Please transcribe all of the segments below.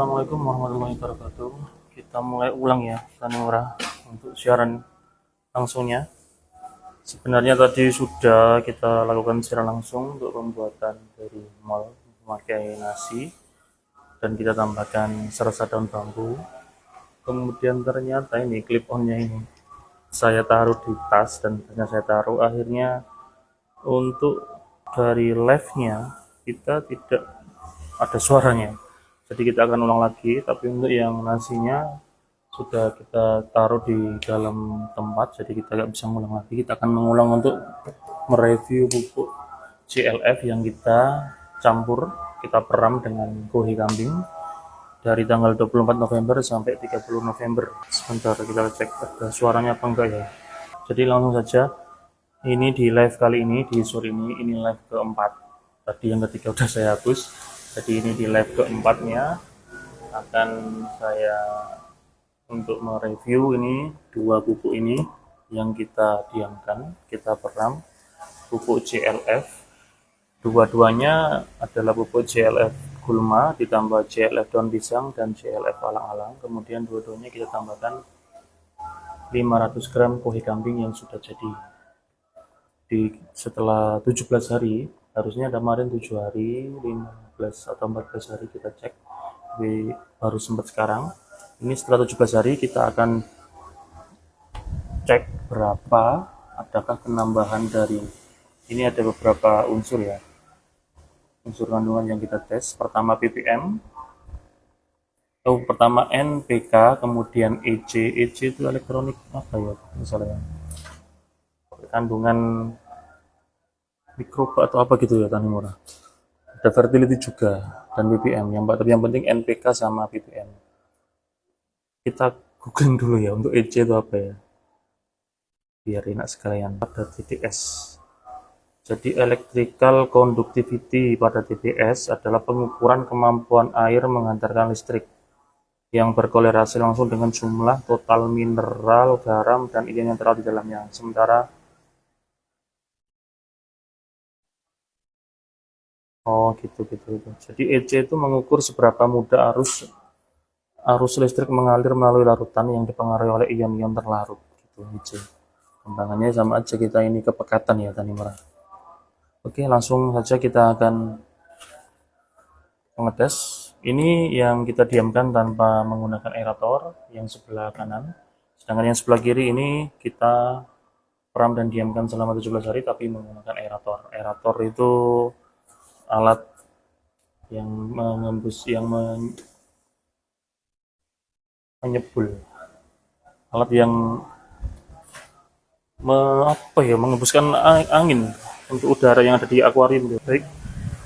Assalamualaikum warahmatullahi wabarakatuh. Kita mulai ulang ya, Tani Murah, untuk siaran langsungnya. Sebenarnya tadi sudah kita lakukan siaran langsung untuk pembuatan dari mol memakai nasi dan kita tambahkan serasa daun bambu. Kemudian ternyata ini clip onnya ini saya taruh di tas dan saya taruh akhirnya untuk dari live-nya kita tidak ada suaranya. Jadi kita akan ulang lagi, tapi untuk yang nasinya sudah kita taruh di dalam tempat, jadi kita nggak bisa ngulang lagi. Kita akan mengulang untuk mereview pupuk CLF yang kita campur, kita peram dengan gohi kambing dari tanggal 24 November sampai 30 November. Sebentar kita cek ada suaranya apa enggak ya. Jadi langsung saja, ini di live kali ini, di sore ini live keempat. Tadi yang ketiga udah saya hapus, jadi ini di live keempatnya akan saya untuk mereview ini dua pupuk ini yang kita diamkan, kita peram, pupuk CLF. Dua-duanya adalah pupuk CLF gulma ditambah CLF daun pisang dan CLF alang-alang. Kemudian dua-duanya kita tambahkan 500 gram kohi kambing yang sudah jadi. Setelah 17 hari, harusnya kemarin 7 hari, 15 atau 14 hari kita cek, tapi baru sempat sekarang. Ini setelah 17 hari kita akan cek berapa adakah penambahan dari ini. Ada beberapa unsur ya, unsur kandungan yang kita tes. Pertama ppm, pertama NPK, kemudian EC itu elektronik apa ya misalnya, kandungan mikroba atau apa gitu ya Tani Murah. Ada fertility juga dan ppm yang penting NPK sama ppm. Kita googling dulu ya untuk EC itu apa ya, biar enak sekalian. Pada TTS, jadi electrical conductivity pada TTS adalah pengukuran kemampuan air menghantarkan listrik yang berkorelasi langsung dengan jumlah total mineral, garam, dan ion yang terdapat di dalamnya. Sementara gitu. Jadi EC itu mengukur seberapa mudah arus listrik mengalir melalui larutan yang dipengaruhi oleh ion-ion terlarut gitu EC. Kembangannya sama aja, kita ini kepekatan ya Tani Merah. Oke, langsung saja kita akan mengetes. Ini yang kita diamkan tanpa menggunakan aerator yang sebelah kanan. Sedangkan yang sebelah kiri ini kita peram dan diamkan selama 17 hari tapi menggunakan aerator. Aerator itu alat yang mengembus, yang menyebul, alat yang mengembuskan angin untuk udara yang ada di akuarium. Baik,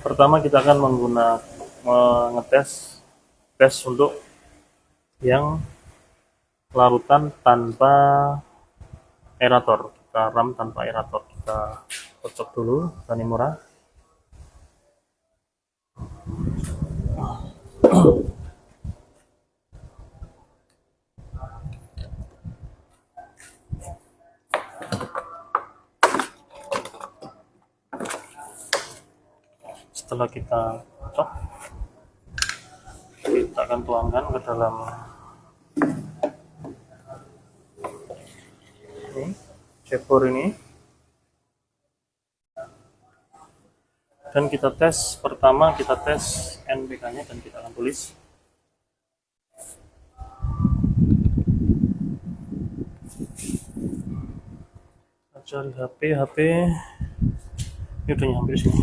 pertama kita akan mengetes tes untuk yang larutan tanpa aerator. Kita ram tanpa aerator, kita kocok dulu Tani Murah. Setelah kita cocok, kita akan tuangkan ke dalam ini cebor ini dan kita tes. Pertama kita tes NPK nya dan kita akan tulis cari HP ini udah nyampe sini.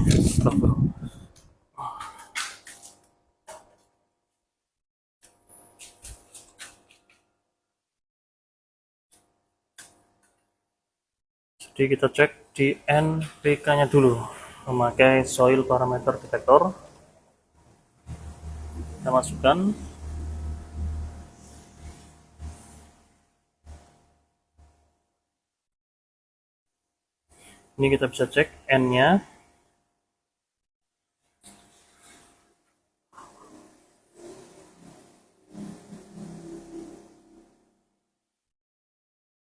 Jadi kita cek di NPK nya dulu memakai soil parameter detector. Kita masukkan, ini kita bisa cek N nya.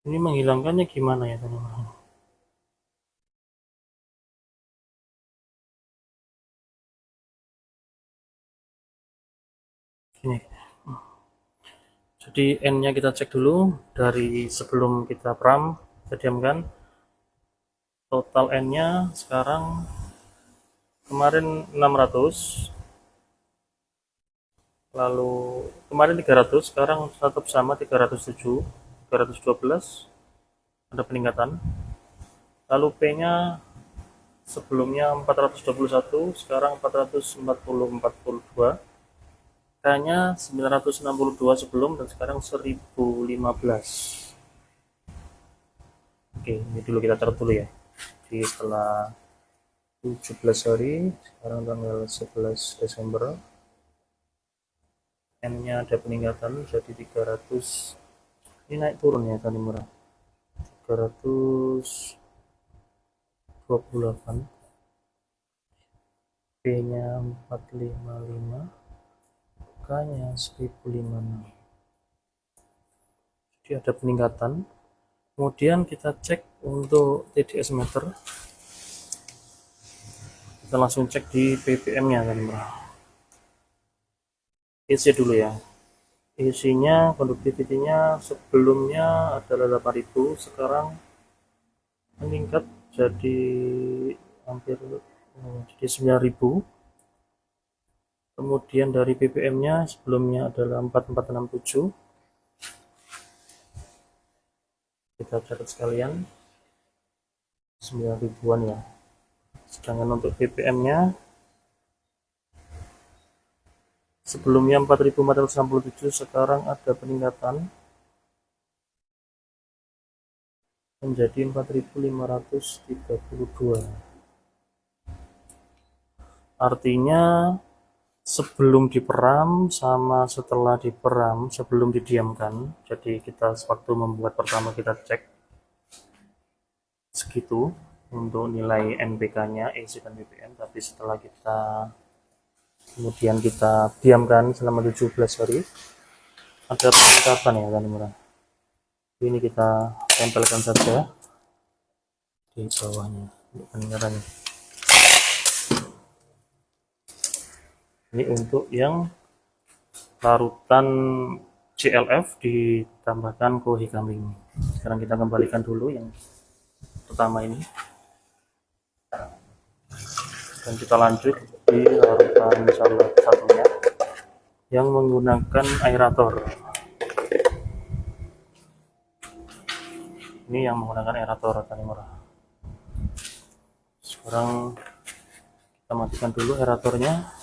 Ini menghilangkannya gimana ya teman-teman? Gini. Jadi N-nya kita cek dulu dari sebelum kita pram, kita diamkan. Total N-nya sekarang kemarin 600, lalu kemarin 300, sekarang tetap sama 307, 312, ada peningkatan. Lalu P-nya sebelumnya 421, sekarang 442. K-nya 962 sebelum, dan sekarang 1015. Oke, ini dulu kita catat dulu ya. Jadi setelah 17 hari, sekarang tanggal 11 Desember, N-nya ada peningkatan jadi 300. Ini naik turun ya tadi murah. 328. P-nya 455. K-nya 1056. Jadi ada peningkatan. Kemudian kita cek untuk TDS meter. Kita langsung cek di ppm-nya kan, EC dulu ya. EC-nya, conductivity-nya sebelumnya adalah 8000, sekarang meningkat jadi hampir jadi 9000. Kemudian dari ppm-nya sebelumnya adalah 4467. Kita catat sekalian, 9000-an ya. Sedangkan untuk ppm-nya sebelumnya 4467, sekarang ada peningkatan menjadi 4532. Artinya sebelum diperam sama setelah diperam, sebelum didiamkan, jadi kita waktu membuat pertama kita cek segitu untuk nilai NPK-nya, EC dan ppm, tapi setelah kita kemudian kita diamkan selama 17 hari, ada peningkatan ya kan murah. Ini kita tempelkan saja di bawahnya untuk peningkatannya. Ini untuk yang larutan CLF ditambahkan kohi kambing. Sekarang kita kembalikan dulu yang pertama ini, dan kita lanjut di larutan salah satunya yang menggunakan aerator. Ini yang menggunakan aerator tadi murah. Sekarang kita matikan dulu aeratornya.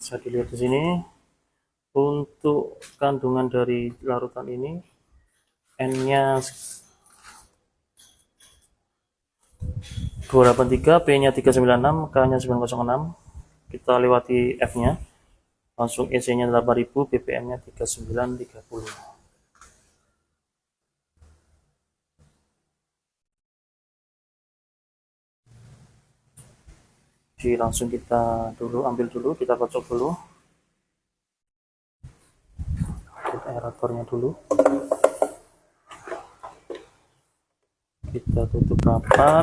Bisa dilihat di sini untuk kandungan dari larutan ini, N-nya 283, P-nya 396, K-nya 906. Kita lewati F-nya, langsung EC-nya 8000, ppm-nya 3930. Jadi langsung kita ambil dulu, kita kocok dulu aeratornya dulu, kita tutup rapat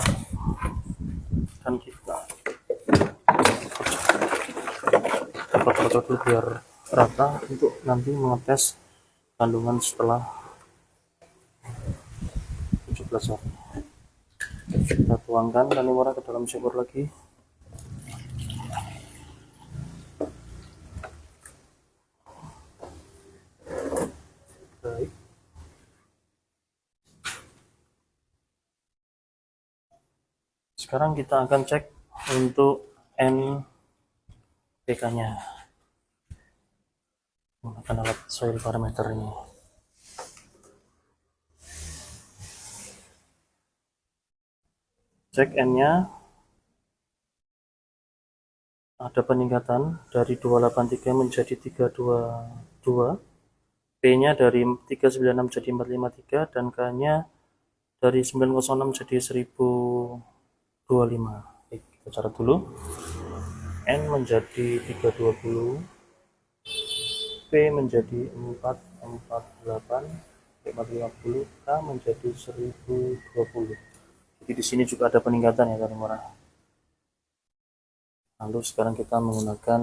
dan kita kocok dulu biar rata untuk nanti mengetes kandungan setelah 17 hari. Kita tuangkan kanimora ke dalam shaker lagi. Baik. Sekarang kita akan cek untuk NPK-nya menggunakan alat soil parameter ini. Cek N-nya, ada peningkatan dari 283 menjadi 322, P-nya dari 396 jadi 453, dan K-nya dari 906 jadi 1025. Baik, kita catat dulu. N menjadi 320, P menjadi 448, 450, K menjadi 1020. Jadi di sini juga ada peningkatan ya teman-teman. Lalu sekarang kita menggunakan,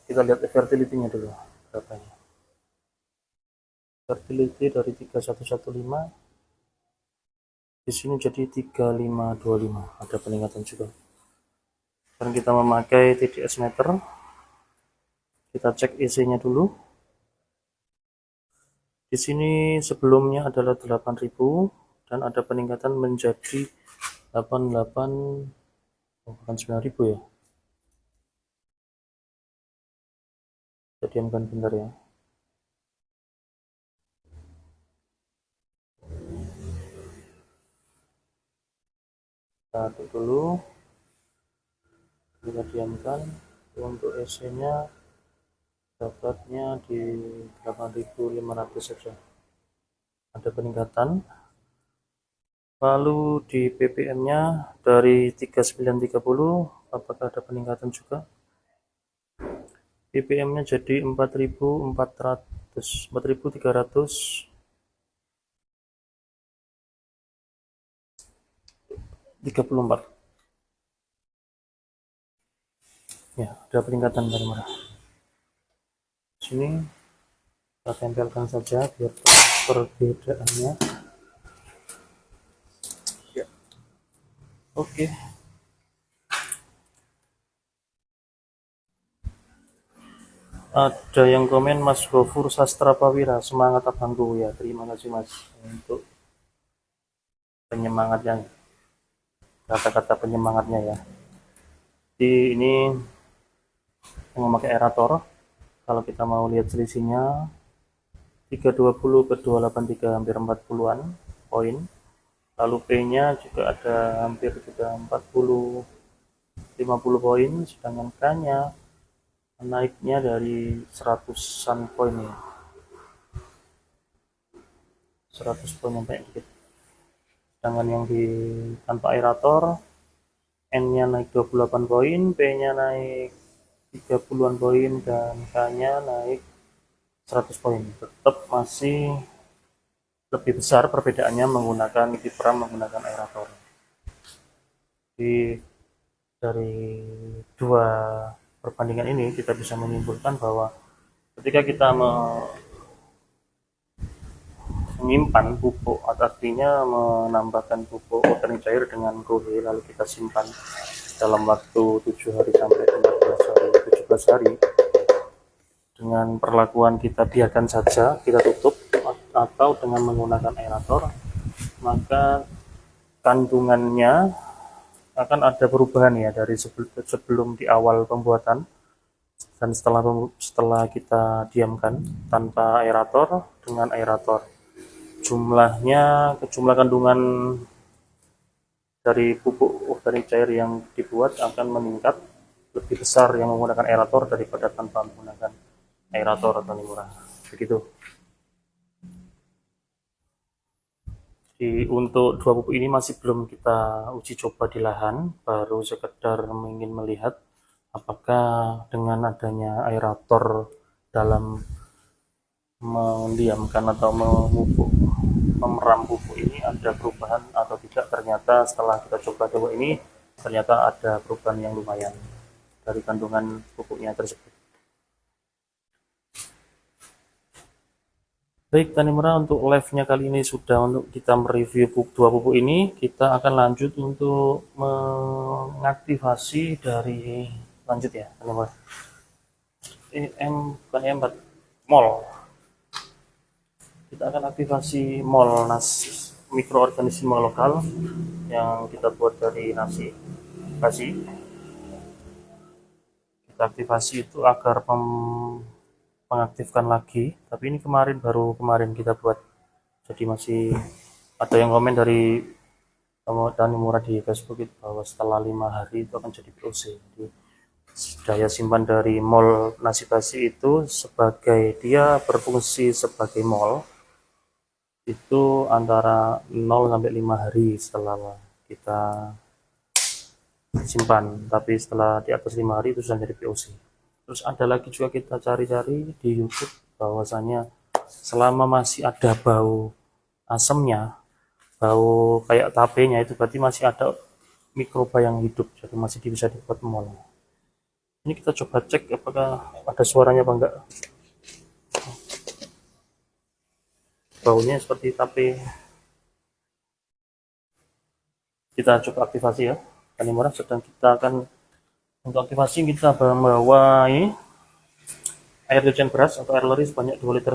kita lihat fertility-nya dulu berapa ya. Fertility dari 3115 di sini jadi 3525, ada peningkatan juga. Sekarang kita memakai TDS meter, kita cek EC-nya dulu. Di sini sebelumnya adalah 8000 dan ada peningkatan menjadi 88, bukan 9000 ya. Kita diamkan bentar ya. Kita aduk dulu, kita diamkan. Untuk EC-nya dapatnya di 8500 saja, ada peningkatan. Lalu di ppm-nya dari 3930 apakah ada peningkatan juga? ppm-nya jadi 4334. Ya, ada peningkatan dari mana? Sini kita tempelkan saja biar perbedaannya. Ya. Oke. Ada yang komen, Mas Gofur Sastra Prawira, semangat abangku ya. Terima kasih Mas untuk penyemangatnya, kata-kata penyemangatnya ya. Jadi ini memakai aerator. Kalau kita mau lihat selisihnya 320 ke 283 hampir 40-an poin. Lalu P-nya juga ada hampir juga 40 50 poin, sedangkan K-nya naiknya dari 100-an poin ya. 100 poin sampai dikit. Sedangkan yang di tanpa aerator N-nya naik 28 poin, P-nya naik 30-an poin dan K-nya naik 100 poin. Tetap masih lebih besar perbedaannya menggunakan Kipram menggunakan aerator. Jadi dari dua perbandingan ini kita bisa menyimpulkan bahwa ketika kita menyimpan pupuk, artinya menambahkan pupuk organik cair dengan rohe lalu kita simpan dalam waktu 7 hari sampai 14 hari, 17 hari, dengan perlakuan kita biarkan saja, kita tutup, atau dengan menggunakan aerator, maka kandungannya akan ada perubahan ya dari sebelum di awal pembuatan dan setelah kita diamkan tanpa aerator dengan aerator. Jumlah kandungan dari pupuk organik cair yang dibuat akan meningkat lebih besar yang menggunakan aerator daripada tanpa menggunakan aerator atau murah. Begitu. Jadi untuk dua pupuk ini masih belum kita uji coba di lahan, baru sekedar ingin melihat apakah dengan adanya aerator dalam mendiamkan atau memeram pupuk ini ada perubahan atau tidak. Ternyata setelah kita coba ini ternyata ada perubahan yang lumayan dari kandungan pupuknya tersebut. Baik Tani Murah, untuk live-nya kali ini sudah untuk kita mereview dua pupuk ini. Kita akan lanjut untuk mengaktifasi dari lanjut ya Tani Murah. Bukan M4 mol. Kita akan aktivasi mol mikroorganisme lokal yang kita buat dari nasi kasih. Kita aktivasi itu agar mengaktifkan lagi, tapi ini baru kemarin kita buat, jadi masih ada yang komen dari Tani Murah di Facebook itu bahwa setelah 5 hari itu akan jadi POC. Jadi daya simpan dari mol nasi basi itu dia berfungsi sebagai mol itu antara 0 sampai 5 hari setelah kita simpan, tapi setelah di atas 5 hari itu sudah jadi POC. Terus ada lagi juga kita cari-cari di YouTube bahwasanya selama masih ada bau asamnya, bau kayak tapenya, itu berarti masih ada mikroba yang hidup, jadi masih bisa dibuat mol. Ini kita coba cek apakah ada suaranya apa enggak. Baunya seperti tape. Kita coba aktivasi ya. Tani murah sedang kita akan untuk aktivasi kita membawa ini air cucian beras atau air leri sebanyak 2,5 liter,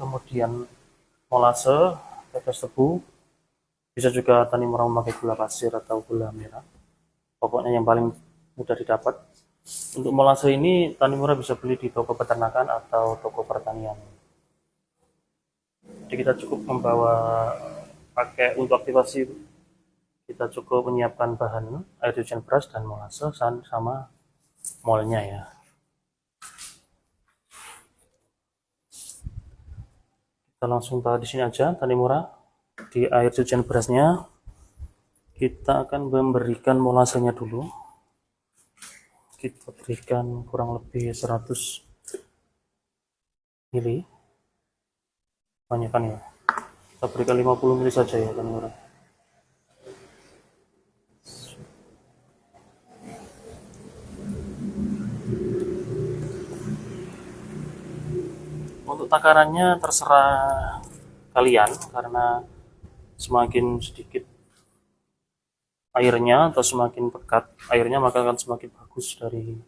kemudian molase, tetes tebu, bisa juga tani murah memakai gula pasir atau gula merah. Pokoknya yang paling mudah didapat. Untuk molase ini tani murah bisa beli di toko peternakan atau toko pertanian. Jadi kita cukup membawa pakai untuk aktivasi, kita cukup menyiapkan bahan air cucian beras dan molase sama molnya ya. Kita langsung taruh di sini aja tani murah. Di air cucian berasnya kita akan memberikan molasenya dulu. Kita berikan kurang lebih 100 ml. Banyak kan ya? Kita berikan 50 ml saja ya tani murah. Untuk takarannya terserah kalian, karena semakin sedikit airnya atau semakin pekat airnya maka akan semakin bagus dari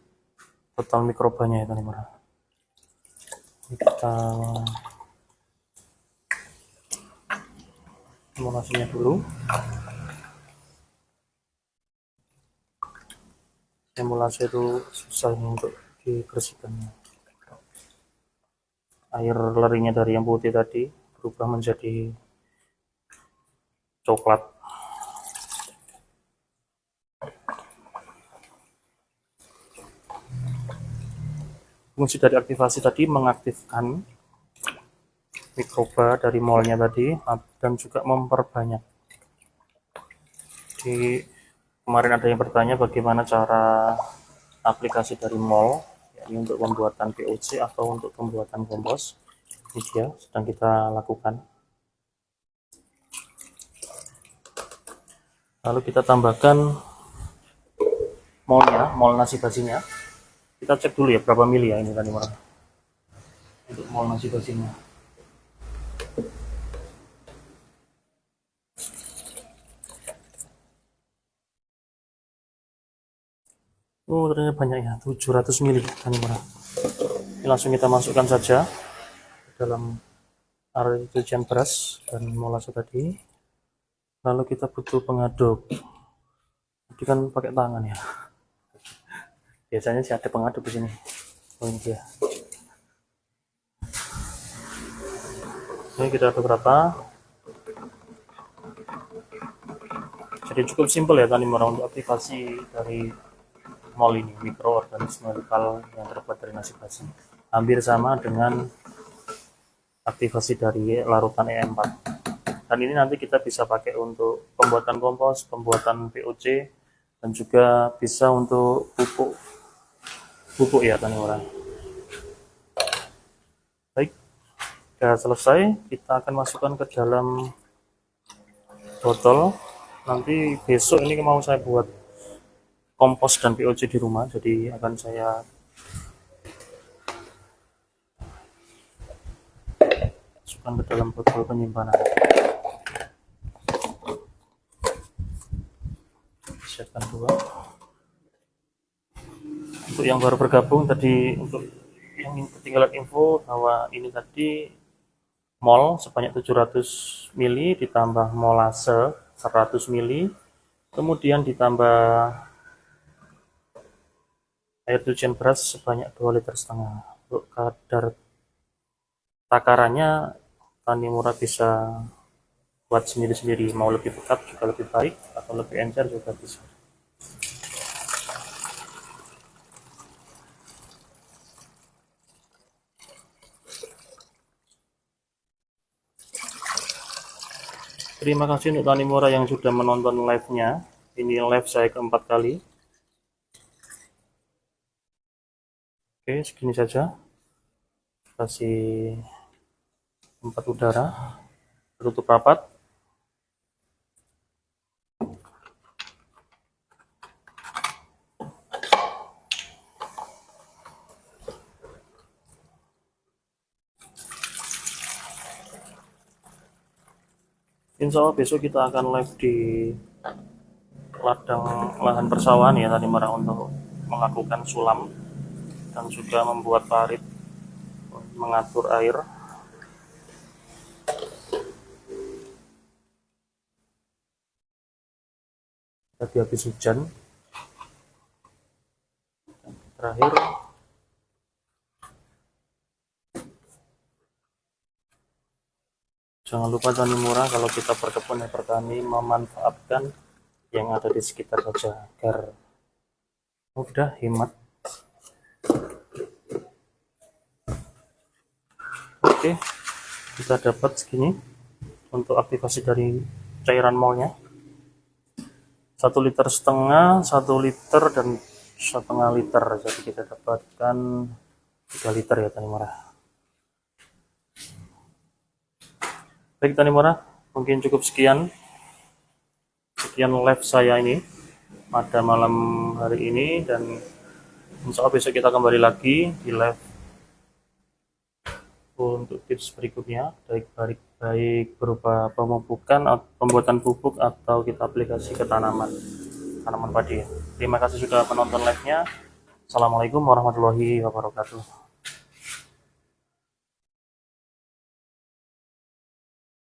total mikrobanya ya tani murah. Kita molasenya dulu. Molase itu susah untuk dibersihkannya. Air lerinya dari yang putih tadi berubah menjadi coklat. Fungsi dari aktivasi tadi mengaktifkan mikroba dari molnya tadi dan juga memperbanyak. Di kemarin ada yang bertanya bagaimana cara aplikasi dari mol, yakni untuk pembuatan POC atau untuk pembuatan kompos. Ini dia sedang kita lakukan. Lalu kita tambahkan molnya, mol nasi basinya. Kita cek dulu ya berapa mili ya ini tadi murah. Untuk mol nasi basinya. Oh, ternyata banyak ya, 700 mili tadi murah. Ini langsung kita masukkan saja ke dalam air cucian beras dan molase tadi. Lalu kita butuh pengaduk. Jadi kan pakai tangan ya. Biasanya sih ada pengaduk di sini. Oh ini dia. Ini kita aduk rata. Jadi cukup simpel ya tadi murah untuk aktivasi dari mol ini, mikroorganisme lokal yang terbuat dari nasi basi. Hampir sama dengan aktivasi dari larutan E4. Dan ini nanti kita bisa pakai untuk pembuatan kompos, pembuatan POC, dan juga bisa untuk pupuk ya tani murah. Baik, sudah selesai. Kita akan masukkan ke dalam botol. Nanti besok ini mau saya buat kompos dan POC di rumah, jadi akan saya masukkan ke dalam botol penyimpanan. Siapkan dua. Untuk yang baru bergabung tadi, untuk yang ketinggalan info bahwa ini tadi mol sebanyak 700 ml ditambah molase 100 ml, kemudian ditambah air cucian beras sebanyak 2,5 liter. Untuk kadar takarannya tani murah bisa buat sendiri-sendiri, mau lebih pekat juga lebih baik atau lebih encer juga bisa. Terima kasih untuk tani murah yang sudah menonton live-nya. Ini live saya keempat kali. Oke, segini saja. Kasih tempat udara, tutup rapat. Insya Allah besok kita akan live di ladang lahan persawahan ya tadi Mara, untuk melakukan sulam dan juga membuat parit, mengatur air. Tadi habis hujan. Dan terakhir jangan lupa tani murah, kalau kita berkebun ya bertani memanfaatkan yang ada di sekitar saja agar mudah hemat. Oke, kita dapat segini untuk aktivasi dari cairan molnya. 1,5 liter, 1 liter dan 1,5 liter, jadi kita dapatkan 3 liter ya tani murah. Baik tani murah, mungkin cukup sekian live saya ini pada malam hari ini, dan insya Allah besok kita kembali lagi di live untuk tips berikutnya, baik berupa pemupukan, pembuatan pupuk, atau kita aplikasi ke tanaman padi. Terima kasih sudah menonton live-nya. Assalamualaikum warahmatullahi wabarakatuh.